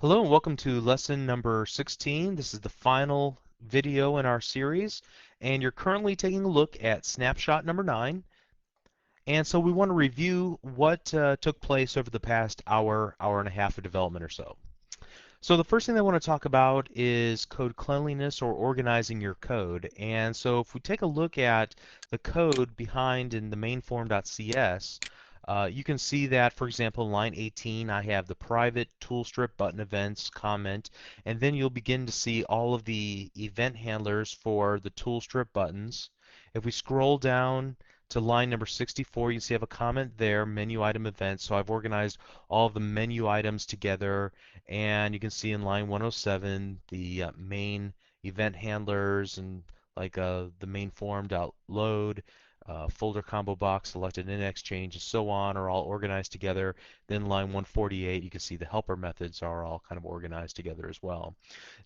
Hello and welcome to lesson number 16. This is the final video in our series, and you're currently taking a look at snapshot number 9. And so we want to review what took place over the past hour, hour and a half of development or so. So the first thing I want to talk about is code cleanliness or organizing your code. And so if we take a look at the code behind in the main form.cs, you can see that, for example, in line 18, I have the private toolstrip button events comment, and then you'll begin to see all of the event handlers for the toolstrip buttons. If we scroll down to line number 64, you can see I have a comment there, menu item events. So I've organized all of the menu items together, and you can see in line 107 the main event handlers and like the main form.load, folder combo box, selected index change, and so on are all organized together. Then line 148, you can see the helper methods are all kind of organized together as well.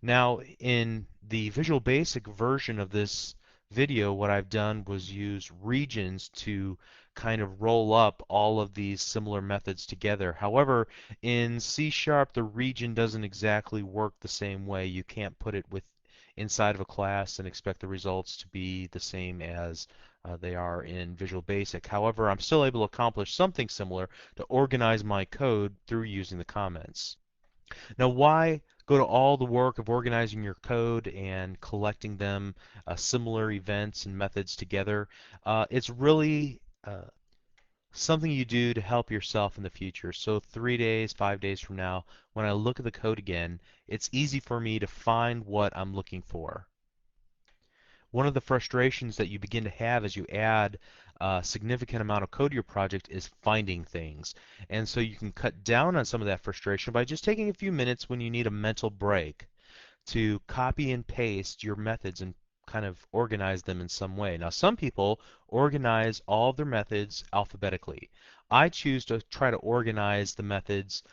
Now, in the Visual Basic version of this video, what I've done was use regions to kind of roll up all of these similar methods together. However, in C#, the region doesn't exactly work the same way. You can't put it inside of a class and expect the results to be the same as they are in Visual Basic. However, I'm still able to accomplish something similar to organize my code through using the comments. Now, why go to all the work of organizing your code and collecting them, similar events and methods together? It's really something you do to help yourself in the future. So 3 days, 5 days from now, when I look at the code again, it's easy for me to find what I'm looking for. One of the frustrations that you begin to have as you add a significant amount of code to your project is finding things. And so you can cut down on some of that frustration by just taking a few minutes when you need a mental break to copy and paste your methods and kind of organize them in some way. Now, some people organize all of their methods alphabetically. I choose to try to organize the methods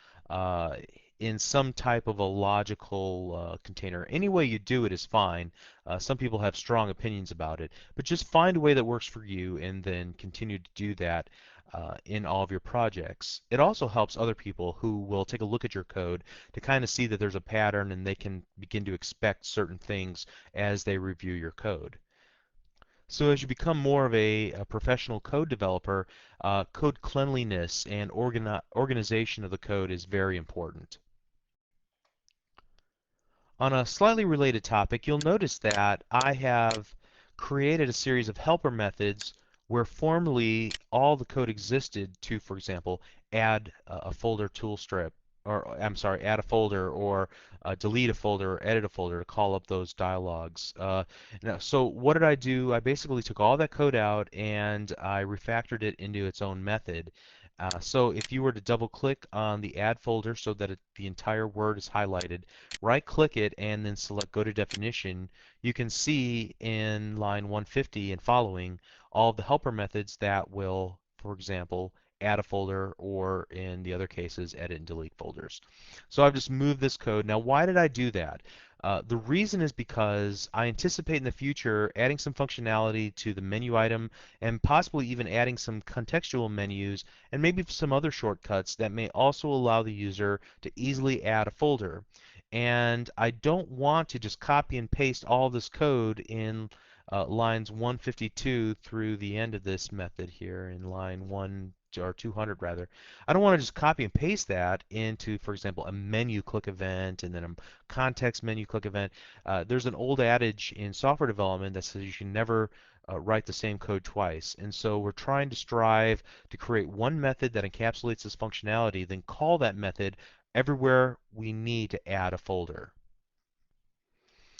in some type of a logical container. Any way you do it is fine. Some people have strong opinions about it, but just find a way that works for you and then continue to do that in all of your projects. It also helps other people who will take a look at your code to kind of see that there's a pattern and they can begin to expect certain things as they review your code. So as you become more of a professional code developer, code cleanliness and organization of the code is very important. On a slightly related topic, you'll notice that I have created a series of helper methods where formerly all the code existed to, for example, add a folder tool strip, or I'm sorry, add a folder, or delete a folder, or edit a folder to call up those dialogues. So what did I do? I basically took all that code out and I refactored it into its own method. So if you were to double click on the add folder so that the entire word is highlighted, right click it and then select go to definition, you can see in line 150 and following all of the helper methods that will, for example, add a folder or in the other cases, edit and delete folders. So I've just moved this code. Now, why did I do that? The reason is because I anticipate in the future adding some functionality to the menu item and possibly even adding some contextual menus and maybe some other shortcuts that may also allow the user to easily add a folder. And I don't want to just copy and paste all this code in lines 152 through the end of this method here in line 1 or 200 rather. I don't want to just copy and paste that into, for example, a menu click event and then a context menu click event. There's an old adage in software development that says you should never write the same code twice. And so we're trying to strive to create one method that encapsulates this functionality, then call that method everywhere we need to add a folder.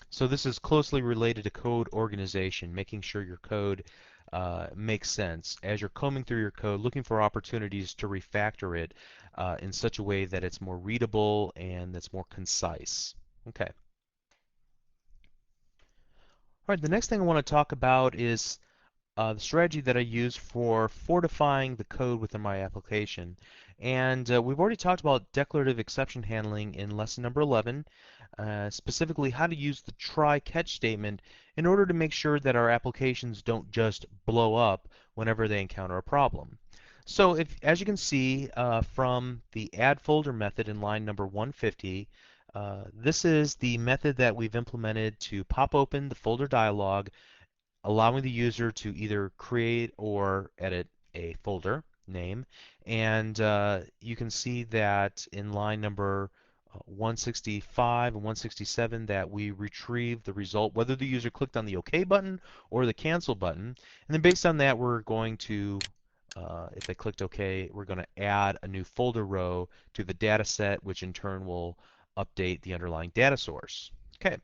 So this is closely related to code organization, making sure your code makes sense. As you're combing through your code, looking for opportunities to refactor it in such a way that it's more readable and that's more concise. Okay. All right, the next thing I want to talk about is the strategy that I use for fortifying the code within my application. And we've already talked about declarative exception handling in lesson number 11, specifically how to use the try-catch statement in order to make sure that our applications don't just blow up whenever they encounter a problem. So as you can see from the add folder method in line number 150, This is the method that we've implemented to pop open the folder dialog, allowing the user to either create or edit a folder name. And you can see that in line number 165 and 167 that we retrieve the result, whether the user clicked on the OK button or the cancel button. And then based on that, we're going to, if they clicked OK, we're going to add a new folder row to the data set, which in turn will update the underlying data source. Okay.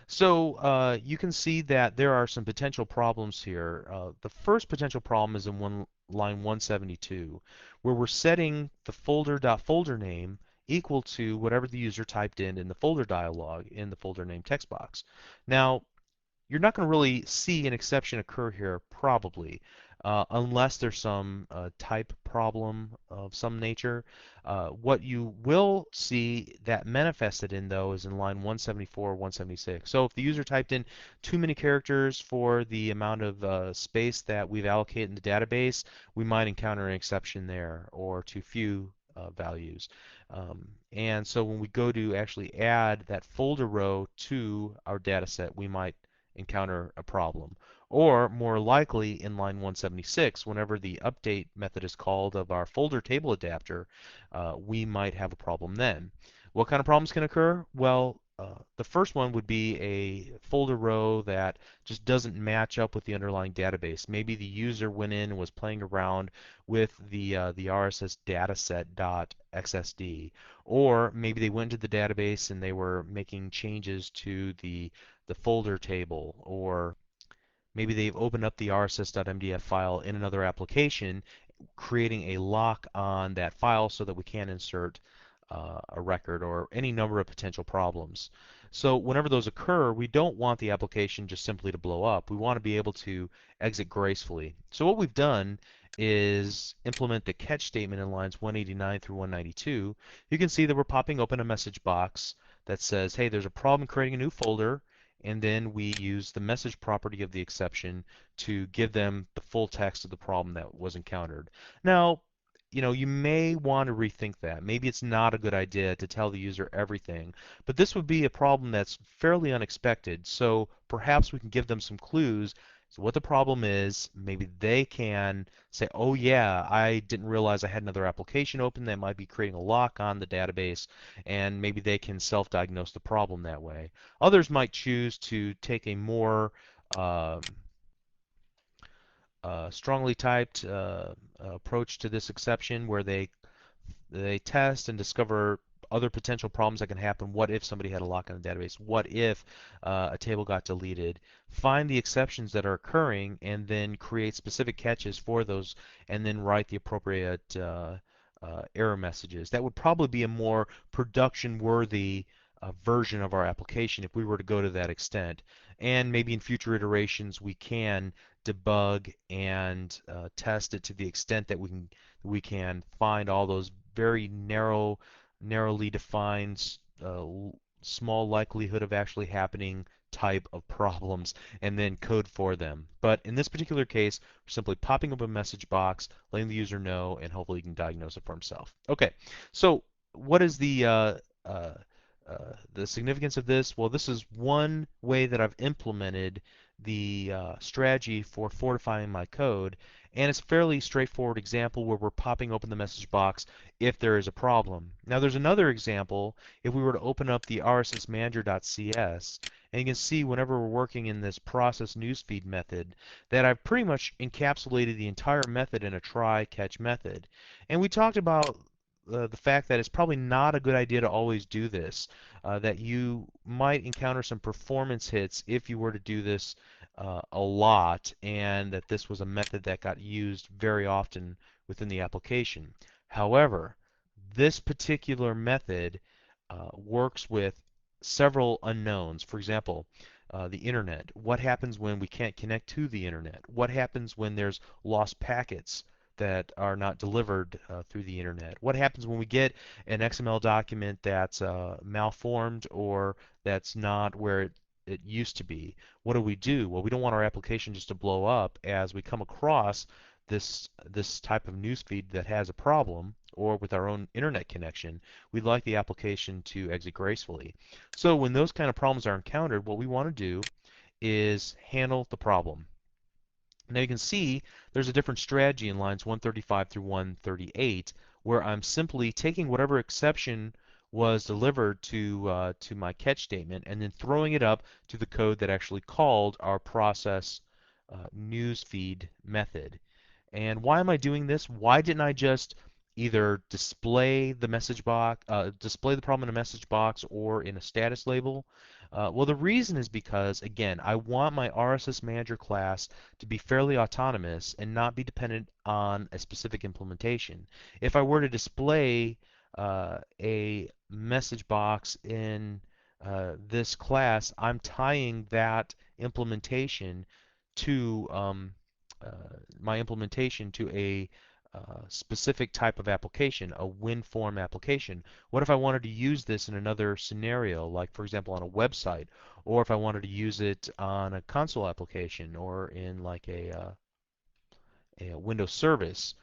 So you can see that there are some potential problems here. The first potential problem is in line 172, where we're setting the folder name equal to whatever the user typed in the folder dialog in the folder name text box. Now, you're not going to really see an exception occur here, probably, unless there's some type problem of some nature. What you will see that manifested in, though, is in line 174 or 176. So if the user typed in too many characters for the amount of space that we've allocated in the database, we might encounter an exception there, or too few values. And so when we go to actually add that folder row to our data set, we might encounter a problem. Or more likely in line 176, whenever the update method is called of our folder table adapter, we might have a problem then. What kind of problems can occur? Well, the first one would be a folder row that just doesn't match up with the underlying database. Maybe the user went in and was playing around with the RSS dataset.xsd, or maybe they went to the database and they were making changes to the folder table, or maybe they've opened up the rss.mdf file in another application, creating a lock on that file so that we can't insert a record, or any number of potential problems. So whenever those occur, we don't want the application just simply to blow up. We want to be able to exit gracefully. So what we've done is implement the catch statement in lines 189 through 192. You can see that we're popping open a message box that says, hey, there's a problem creating a new folder, and then we use the message property of the exception to give them the full text of the problem that was encountered. Now, you may want to rethink that. Maybe it's not a good idea to tell the user everything, but this would be a problem that's fairly unexpected. So perhaps we can give them some clues to what the problem is. Maybe they can say, oh yeah, I didn't realize I had another application open that might be creating a lock on the database, and maybe they can self-diagnose the problem that way. Others might choose to take a more um, strongly typed approach to this exception, where they test and discover other potential problems that can happen. What if somebody had a lock on the database? What if a table got deleted? Find the exceptions that are occurring and then create specific catches for those, and then write the appropriate error messages. That would probably be a more production-worthy version of our application if we were to go to that extent. And maybe in future iterations we can debug and test it to the extent that we can find all those very narrowly defined, small likelihood of actually happening type of problems, and then code for them. But in this particular case, we're simply popping up a message box, letting the user know, and hopefully he can diagnose it for himself. Okay, so what is the significance of this? Well, this is one way that I've implemented the strategy for fortifying my code, and it's a fairly straightforward example where we're popping open the message box if there is a problem. Now there's another example if we were to open up the rssmanager.cs, and you can see whenever we're working in this process newsfeed method that I've pretty much encapsulated the entire method in a try catch method. And we talked about the fact that it's probably not a good idea to always do this, that you might encounter some performance hits if you were to do this a lot, and that this was a method that got used very often within the application. However, this particular method works with several unknowns. For example, the internet. What happens when we can't connect to the internet? What happens when there's lost packets that are not delivered through the internet? What happens when we get an XML document that's malformed, or that's not where it used to be? What do we do? Well, we don't want our application just to blow up as we come across this type of newsfeed that has a problem, or with our own internet connection, we'd like the application to exit gracefully. So when those kind of problems are encountered, what we want to do is handle the problem. Now you can see there's a different strategy in lines 135 through 138 where I'm simply taking whatever exception was delivered to my catch statement and then throwing it up to the code that actually called our process newsfeed method. And why am I doing this? Why didn't I just either display the message box, display the problem in a message box or in a status label? Well, the reason is because, again, I want my RSS Manager class to be fairly autonomous and not be dependent on a specific implementation. If I were to display a message box in this class, I'm tying that implementation to my implementation to a specific type of application, a WinForm application. What if I wanted to use this in another scenario, like for example on a website, or if I wanted to use it on a console application or in like a Windows service?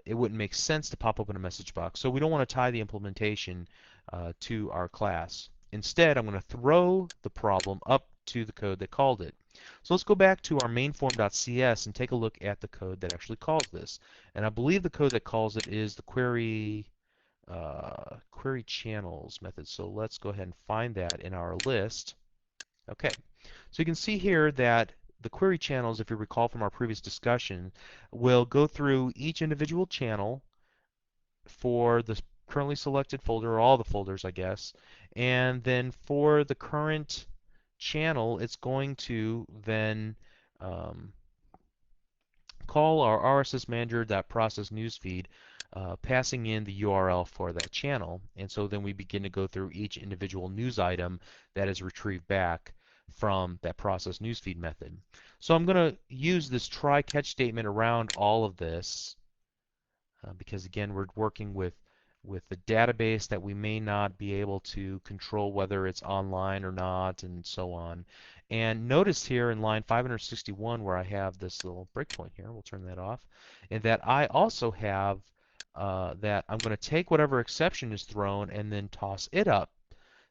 It wouldn't make sense to pop open a message box. So we don't want to tie the implementation to our class. Instead, I'm going to throw the problem up to the code that called it. So let's go back to our mainform.cs and take a look at the code that actually calls this. And I believe the code that calls it is the query channels method. So let's go ahead and find that in our list. Okay, so you can see here that the query channels, if you recall from our previous discussion, will go through each individual channel for the currently selected folder, or all the folders, I guess. And then for the current channel, it's going to then call our RSS manager.process newsfeed, passing in the URL for that channel. And so then we begin to go through each individual news item that is retrieved back from that process newsfeed method. So I'm going to use this try catch statement around all of this because again we're working with the database that we may not be able to control whether it's online or not and so on. And notice here in line 561 where I have this little breakpoint here, we'll turn that off, and that I also have that I'm going to take whatever exception is thrown and then toss it up.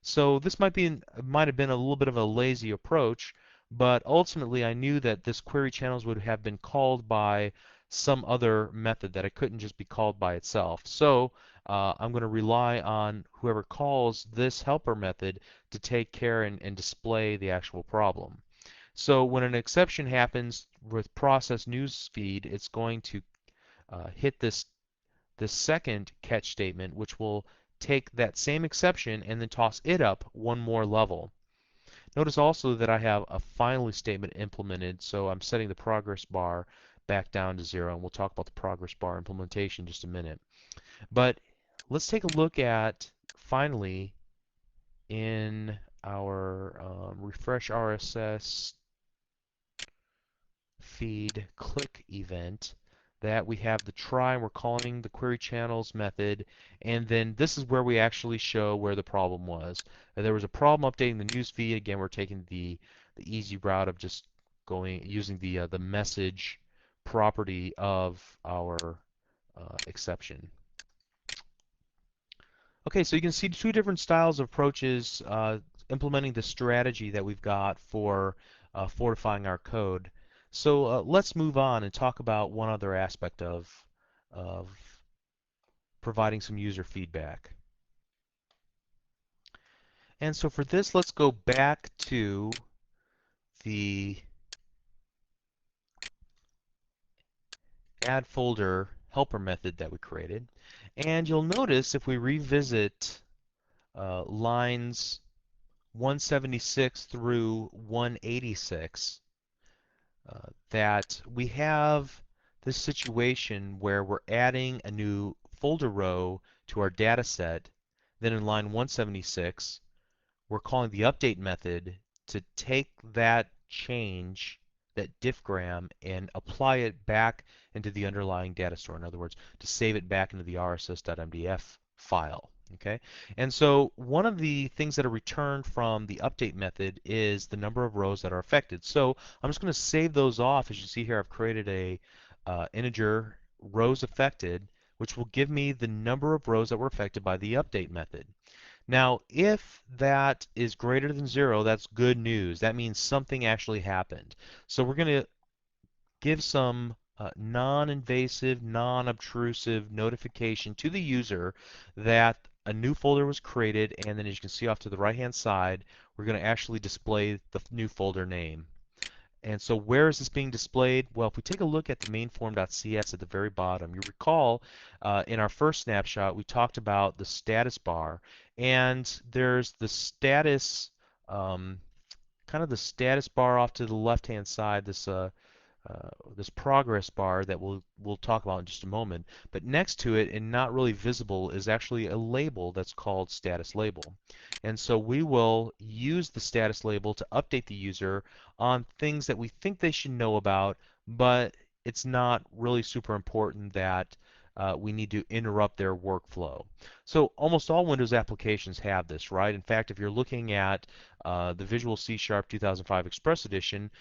So this might have been a little bit of a lazy approach, but ultimately I knew that this query channels would have been called by some other method, that it couldn't just be called by itself. So I'm going to rely on whoever calls this helper method to take care and display the actual problem. So when an exception happens with process newsfeed, it's going to hit this second catch statement, which will take that same exception and then toss it up one more level. Notice also that I have a finally statement implemented, so I'm setting the progress bar back down to 0, and we'll talk about the progress bar implementation in just a minute. But let's take a look at finally in our refresh RSS feed click event that we have the try, and we're calling the query channels method, and then this is where we actually show where the problem was. There was a problem updating the news feed. Again, we're taking the easy route of just using the message property of our exception. Okay, so you can see two different styles of approaches implementing the strategy that we've got for fortifying our code. So let's move on and talk about one other aspect of providing some user feedback. And so for this, let's go back to the add folder helper method that we created. And you'll notice if we revisit lines 176 through 186, that we have this situation where we're adding a new folder row to our data set. Then in line 176, we're calling the update method to take that change, that diffgram, and apply it back into the underlying data store. In other words, to save it back into the rss.mdf file. Okay, and so one of the things that are returned from the update method is the number of rows that are affected. So I'm just going to save those off. As you see here, I've created a integer rows affected, which will give me the number of rows that were affected by the update method. Now, if that is greater than 0, that's good news. That means something actually happened. So we're going to give some non-invasive, non-obtrusive notification to the user that a new folder was created, and then as you can see off to the right-hand side, we're going to actually display the new folder name. And so where is this being displayed? Well, if we take a look at the main form.cs at the very bottom, you recall in our first snapshot we talked about the status bar, and there's the status, kind of the status bar off to the left-hand side, this progress bar that we'll talk about in just a moment. But next to it, and not really visible, is actually a label that's called status label. And so we will use the status label to update the user on things that we think they should know about, but it's not really super important that we need to interrupt their workflow. So almost all Windows applications have this, right? In fact, if you're looking at the Visual C# 2005 Express Edition,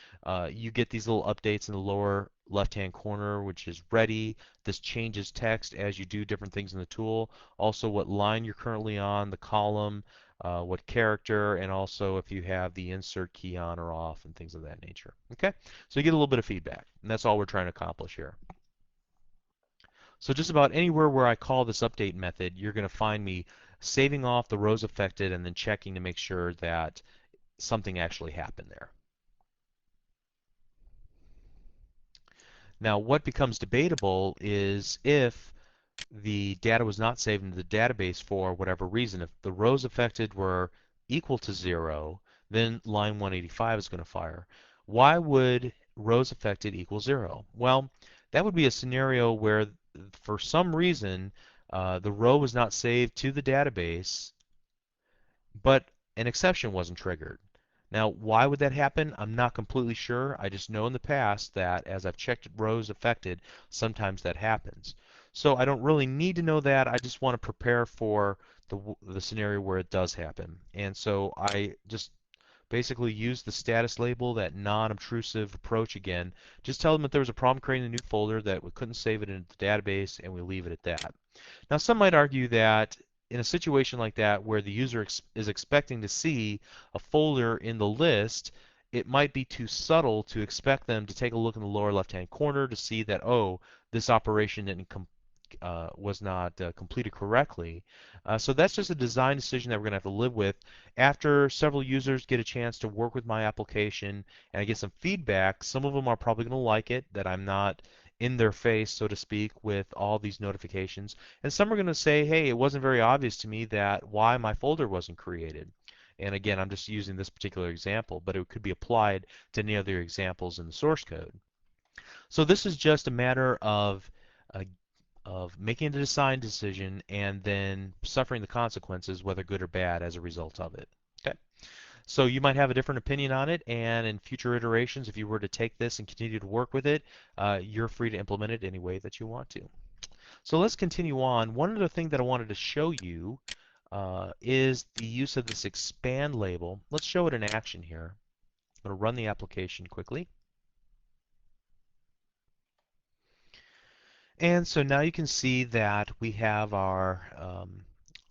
you get these little updates in the lower left-hand corner, which is ready. This changes text as you do different things in the tool. Also, what line you're currently on, the column, what character, and also if you have the insert key on or off and things of that nature. Okay, so you get a little bit of feedback, and that's all we're trying to accomplish here. So just about anywhere where I call this update method, you're going to find me saving off the rows affected and then checking to make sure that something actually happened there. Now, what becomes debatable is if the data was not saved into the database for whatever reason. If the rows affected were equal to 0, then line 185 is going to fire. Why would rows affected equal 0? Well, that would be a scenario where, for some reason, the row was not saved to the database, but an exception wasn't triggered. Now, why would that happen? I'm not completely sure. I just know in the past that as I've checked rows affected, sometimes that happens. So I don't really need to know that. I just want to prepare for the scenario where it does happen. And so I just basically use the status label, that non-obtrusive approach again. Just tell them that there was a problem creating a new folder, that we couldn't save it into the database, and we leave it at that. Now, some might argue that in a situation like that where the user is expecting to see a folder in the list, it might be too subtle to expect them to take a look in the lower left-hand corner to see that, oh, this operation was not completed correctly. So that's just a design decision that we're going to have to live with. After several users get a chance to work with my application and I get some feedback, some of them are probably going to like it, that I'm not in their face, so to speak, with all these notifications. And some are going to say, hey, it wasn't very obvious to me that why my folder wasn't created. And again, I'm just using this particular example, but it could be applied to any other examples in the source code. So this is just a matter uh, of making a design decision and then suffering the consequences, whether good or bad, as a result of it. Okay. So you might have a different opinion on it, and in future iterations, if you were to take this and continue to work with it, you're free to implement it any way that you want to. So let's continue on. One other thing that I wanted to show you is the use of this expand label. Let's show it in action here. I'm going to run the application quickly. And so now you can see that we have our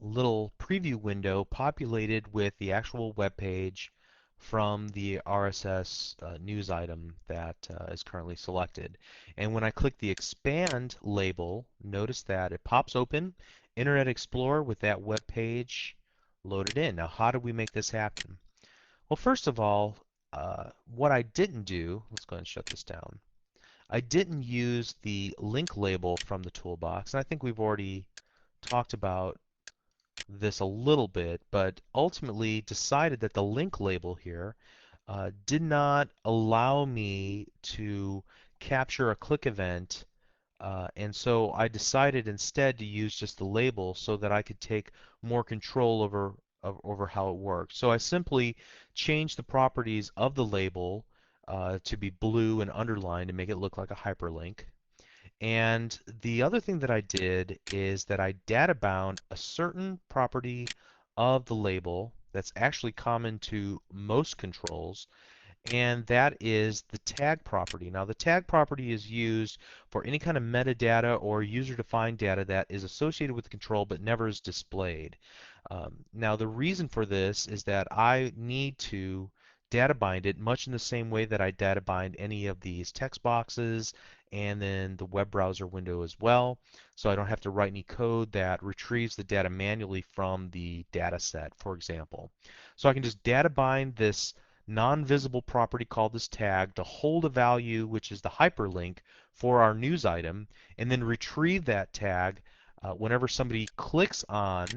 little preview window populated with the actual web page from the RSS news item that is currently selected. And when I click the expand label, notice that it pops open Internet Explorer with that web page loaded in. Now, how did we make this happen? Well, first of all, what I didn't do, let's go ahead and shut this down. I didn't use the link label from the toolbox, and I think we've already talked about this a little bit, but ultimately decided that the link label here did not allow me to capture a click event, and so I decided instead to use just the label so that I could take more control over how it works. So I simply changed the properties of the label to be blue and underlined to make it look like a hyperlink. And the other thing that I did is that I data bound a certain property of the label that's actually common to most controls, and that is the tag property. Now, the tag property is used for any kind of metadata or user-defined data that is associated with the control but never is displayed. Now, the reason for this is that I need to data bind it much in the same way that I data bind any of these text boxes and then the web browser window as well. So I don't have to write any code that retrieves the data manually from the data set, for example. So I can just data bind this non-visible property called this tag to hold a value, which is the hyperlink for our news item, and then retrieve that tag whenever somebody clicks on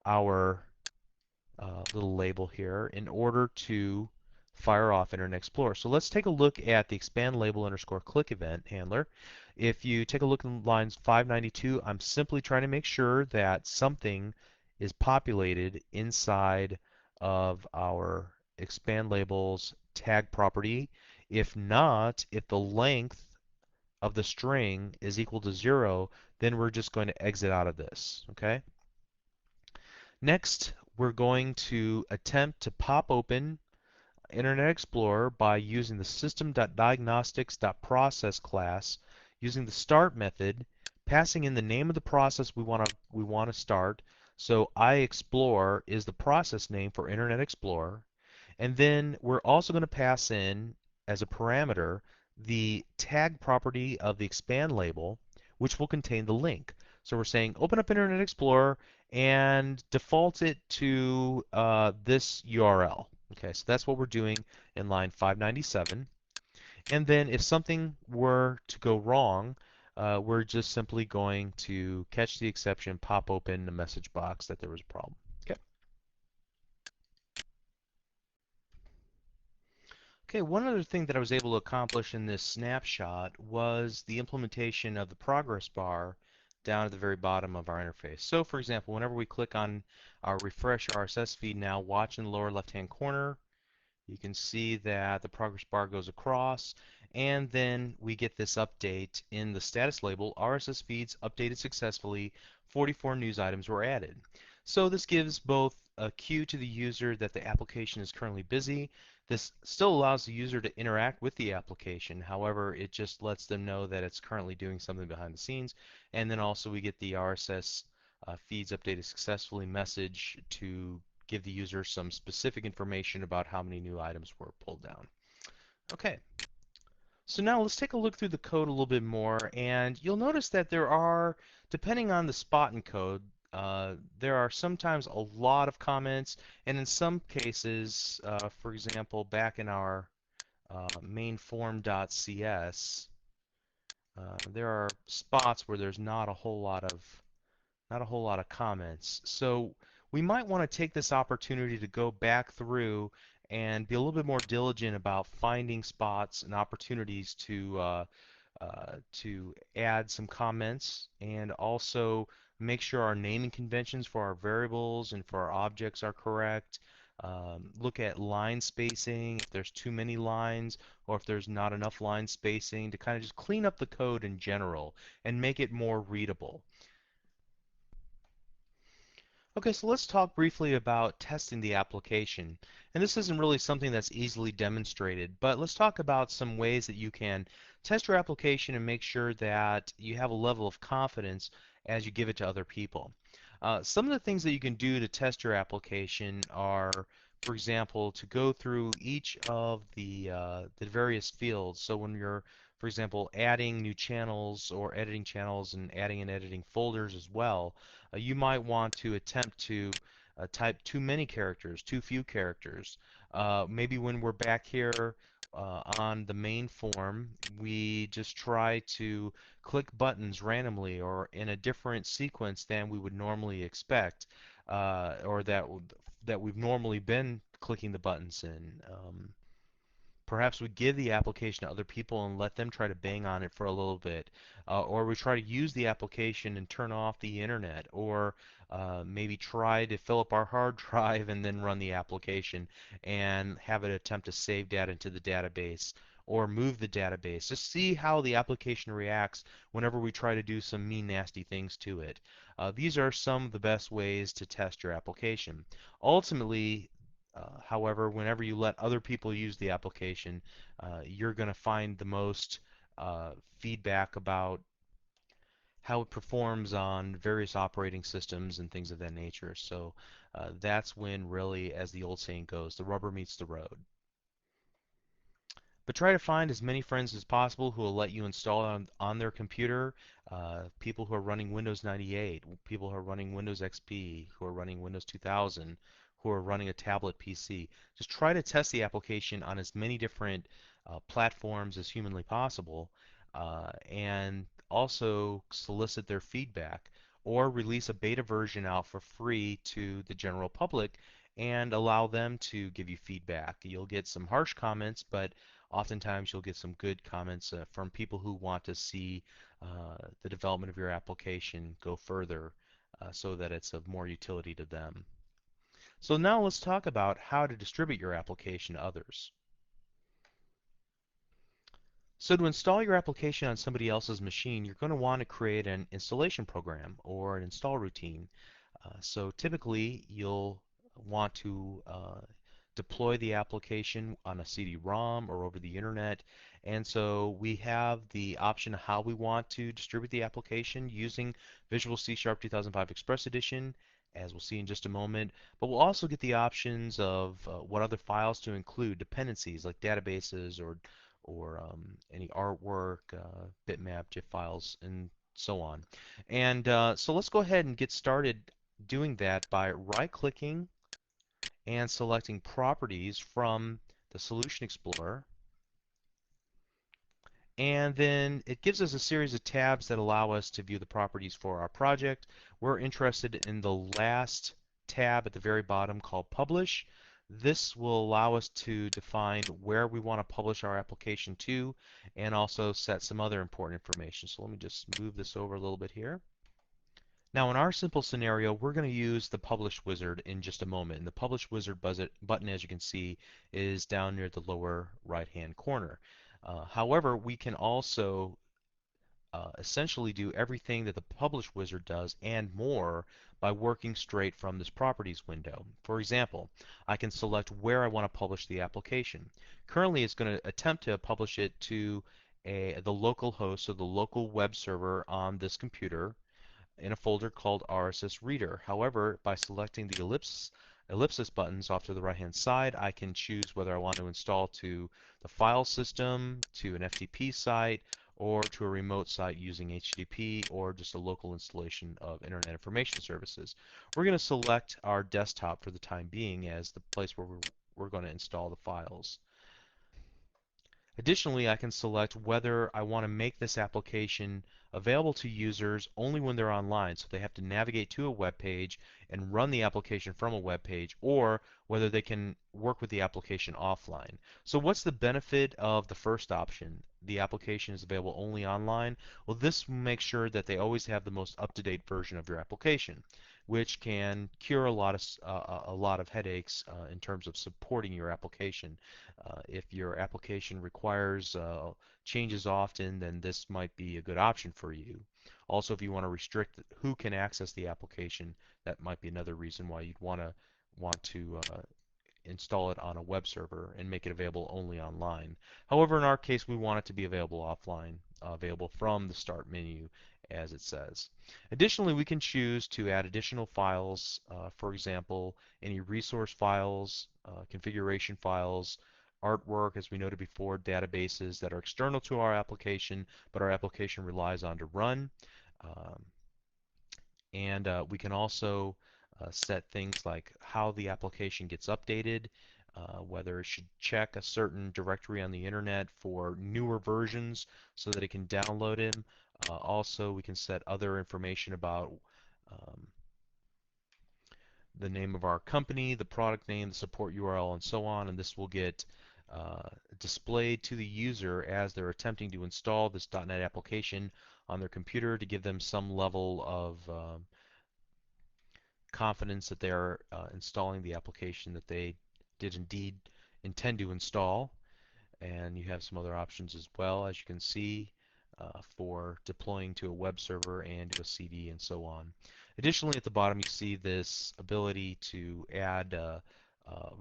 our little label here in order to fire off Internet Explorer. So let's take a look at the expand label underscore click event handler. If you take a look in lines 592, I'm simply trying to make sure that something is populated inside of our expand labels tag property. If not, if the length of the string is equal to 0, then we're just going to exit out of this. Okay? Next, we're going to attempt to pop open Internet Explorer by using the system.diagnostics.process class, using the start method, passing in the name of the process we want to start. So iExplore is the process name for Internet Explorer. And then we're also going to pass in as a parameter the tag property of the expand label, which will contain the link. So we're saying open up Internet Explorer and default it to this URL. Okay, so that's what we're doing in line 597. And then if something were to go wrong, we're just simply going to catch the exception, pop open the message box that there was a problem. Okay. Okay, one other thing that I was able to accomplish in this snapshot was the implementation of the progress bar down at the very bottom of our interface. So for example, whenever we click on our refresh RSS feed now, watch in the lower left-hand corner, you can see that the progress bar goes across, and then we get this update in the status label, RSS feeds updated successfully, 44 news items were added. So this gives both a cue to the user that the application is currently busy. This still allows the user to interact with the application. However, it just lets them know that it's currently doing something behind the scenes. And then also we get the RSS feeds updated successfully message to give the user some specific information about how many new items were pulled down. Okay, so now let's take a look through the code a little bit more, and you'll notice that there are, depending on the spot in code, there are sometimes a lot of comments, and in some cases, for example, back in our main form.cs, there are spots where there's not a whole lot of comments. So we might want to take this opportunity to go back through and be a little bit more diligent about finding spots and opportunities to add some comments, and also make sure our naming conventions for our variables and for our objects are correct. Look at line spacing, if there's too many lines or if there's not enough line spacing, to kind of just clean up the code in general and make it more readable. Okay, so let's talk briefly about testing the application. And this isn't really something that's easily demonstrated, but let's talk about some ways that you can test your application and make sure that you have a level of confidence as you give it to other people. Some of the things that you can do to test your application are, for example, to go through each of the various fields. So when you're, for example, adding new channels or editing channels and adding and editing folders as well, you might want to attempt to type too many characters, too few characters. Maybe when we're back here on the main form, we just try to click buttons randomly or in a different sequence than we would normally expect, or that we've normally been clicking the buttons in. Perhaps we give the application to other people and let them try to bang on it for a little bit. Or we try to use the application and turn off the internet. Or maybe try to fill up our hard drive and then run the application and have it attempt to save data into the database or move the database. Just see how the application reacts whenever we try to do some mean, nasty things to it. These are some of the best ways to test your application. Ultimately, However, whenever you let other people use the application, you're going to find the most feedback about how it performs on various operating systems and things of that nature. So that's when really, as the old saying goes, the rubber meets the road. But try to find as many friends as possible who will let you install it on their computer. People who are running Windows 98, people who are running Windows XP, who are running Windows 2000, who are running a tablet PC. Just try to test the application on as many different platforms as humanly possible, and also solicit their feedback or release a beta version out for free to the general public and allow them to give you feedback. You'll get some harsh comments, but oftentimes you'll get some good comments from people who want to see the development of your application go further so that it's of more utility to them. So now let's talk about how to distribute your application to others. So to install your application on somebody else's machine, you're going to want to create an installation program or an install routine. So typically you'll want to deploy the application on a CD-ROM or over the internet. And so we have the option of how we want to distribute the application using Visual C Sharp 2005 Express Edition, as we'll see in just a moment. But we'll also get the options of what other files to include, dependencies like databases or any artwork, bitmap, GIF files, and so on. And so let's go ahead and get started doing that by right-clicking and selecting Properties from the Solution Explorer. And then it gives us a series of tabs that allow us to view the properties for our project. We're interested in the last tab at the very bottom called Publish. This will allow us to define where we want to publish our application to and also set some other important information. So let me just move this over a little bit here. Now in our simple scenario, we're going to use the Publish Wizard in just a moment. And the Publish Wizard button, as you can see, is down near the lower right-hand corner. However, we can also essentially do everything that the Publish Wizard does and more by working straight from this Properties window. For example, I can select where I want to publish the application. Currently, it's going to attempt to publish it to the local host, so the local web server on this computer, in a folder called RSS Reader. However, by selecting the ellipsis buttons off to the right hand side, I can choose whether I want to install to the file system, to an FTP site, or to a remote site using HTTP or just a local installation of Internet Information Services. We're going to select our desktop for the time being as the place where we're going to install the files. Additionally, I can select whether I want to make this application available to users only when they're online, so they have to navigate to a web page and run the application from a web page, or whether they can work with the application offline. So what's the benefit of the first option? The application is available only online. Well, this makes sure that they always have the most up-to-date version of your application, which can cure a lot of headaches in terms of supporting your application. If your application requires changes often, then this might be a good option for you. Also, if you want to restrict who can access the application, that might be another reason why you'd want to install it on a web server and make it available only online. However, in our case, we want it to be available offline, available from the Start menu, as it says. Additionally, we can choose to add additional files, for example, any resource files, configuration files, artwork, as we noted before, databases that are external to our application, but our application relies on to run. Um, and we can also set things like how the application gets updated, whether it should check a certain directory on the internet for newer versions so that it can download them. Also, we can set other information about um, the name of our company, the product name, the support URL, and so on, and this will get displayed to the user as they're attempting to install this .NET application on their computer to give them some level of confidence that they are installing the application that they did indeed intend to install. And you have some other options as well, as you can see, for deploying to a web server and to a CD and so on. Additionally, at the bottom you see this ability to add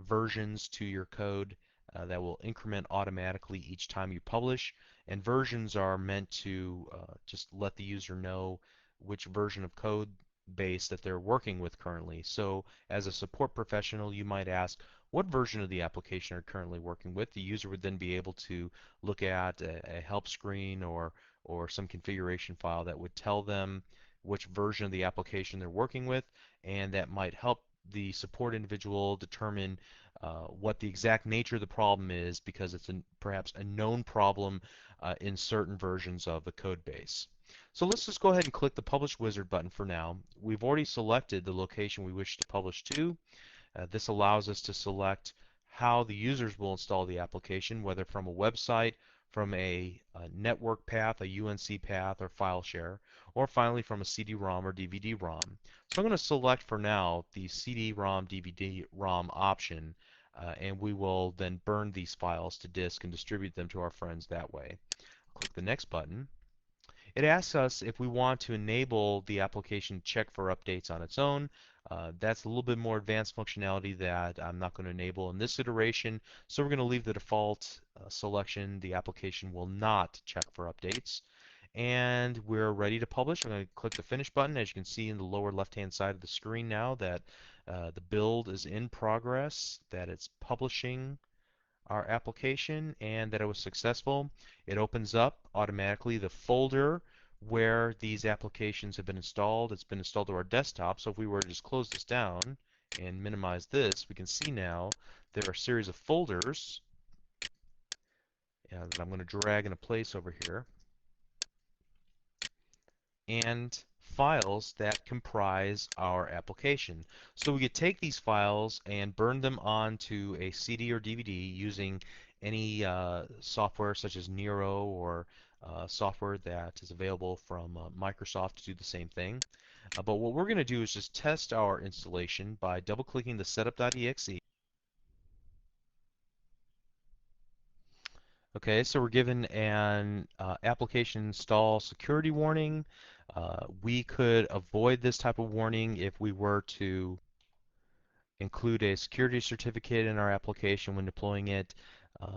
versions to your code that will increment automatically each time you publish. And versions are meant to just let the user know which version of code base that they're working with currently. So as a support professional, you might ask, what version of the application are you currently working with? The user would then be able to look at a help screen or some configuration file that would tell them which version of the application they're working with, and that might help the support individual determine what the exact nature of the problem is, because it's perhaps a known problem in certain versions of the code base. So let's just go ahead and click the Publish Wizard button for now. We've already selected the location we wish to publish to. This allows us to select how the users will install the application, whether from a website, from a network path, a UNC path, or file share, or finally from a CD-ROM or DVD-ROM. So I'm going to select for now the CD-ROM, DVD-ROM option, and we will then burn these files to disk and distribute them to our friends that way. Click the Next button. It asks us if we want to enable the application check for updates on its own. That's a little bit more advanced functionality that I'm not going to enable in this iteration, so we're going to leave the default selection. The application will not check for updates. And we're ready to publish. I'm going to click the Finish button. As you can see in the lower left-hand side of the screen now that the build is in progress, that it's publishing our application, and that it was successful. It opens up automatically the folder where these applications have been installed. It's been installed to our desktop, so if we were to just close this down and minimize this, we can see now there are a series of folders that I'm going to drag into place over here, and files that comprise our application. So we could take these files and burn them onto a CD or DVD using any software such as Nero, or software that is available from Microsoft to do the same thing. But what we're going to do is just test our installation by double-clicking the setup.exe. Okay, so we're given an application install security warning. We could avoid this type of warning if we were to include a security certificate in our application when deploying it.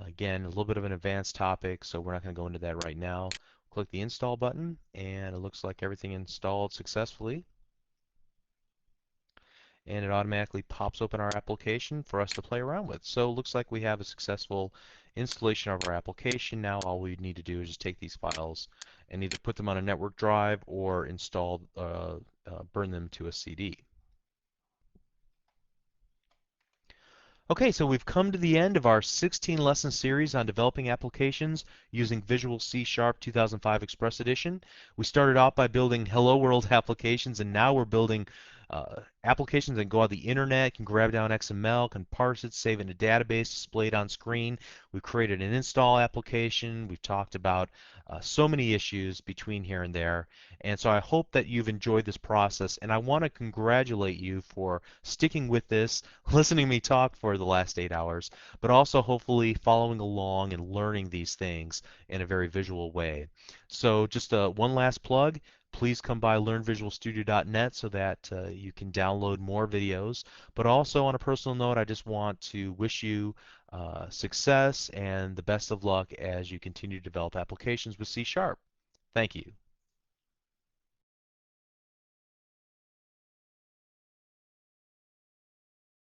Again, a little bit of an advanced topic, so we're not going to go into that right now. Click the install button, and it looks like everything installed successfully. And it automatically pops open our application for us to play around with. So it looks like we have a successful installation of our application. Now all we need to do is just take these files and either put them on a network drive or burn them to a CD. Okay, so we've come to the end of our 16-lesson series on developing applications using Visual C# 2005 Express Edition. We started off by building Hello World applications, and now we're building applications that go on the internet, can grab down XML, can parse it, save it in a database, display it on screen. We've created an install application. We've talked about so many issues between here and there. And so I hope that you've enjoyed this process, and I want to congratulate you for sticking with this, listening to me talk for the last 8 hours, but also hopefully following along and learning these things in a very visual way. So just one last plug. Please come by learnvisualstudio.net so that you can download more videos. But also on a personal note, I just want to wish you success and the best of luck as you continue to develop applications with C#. Thank you.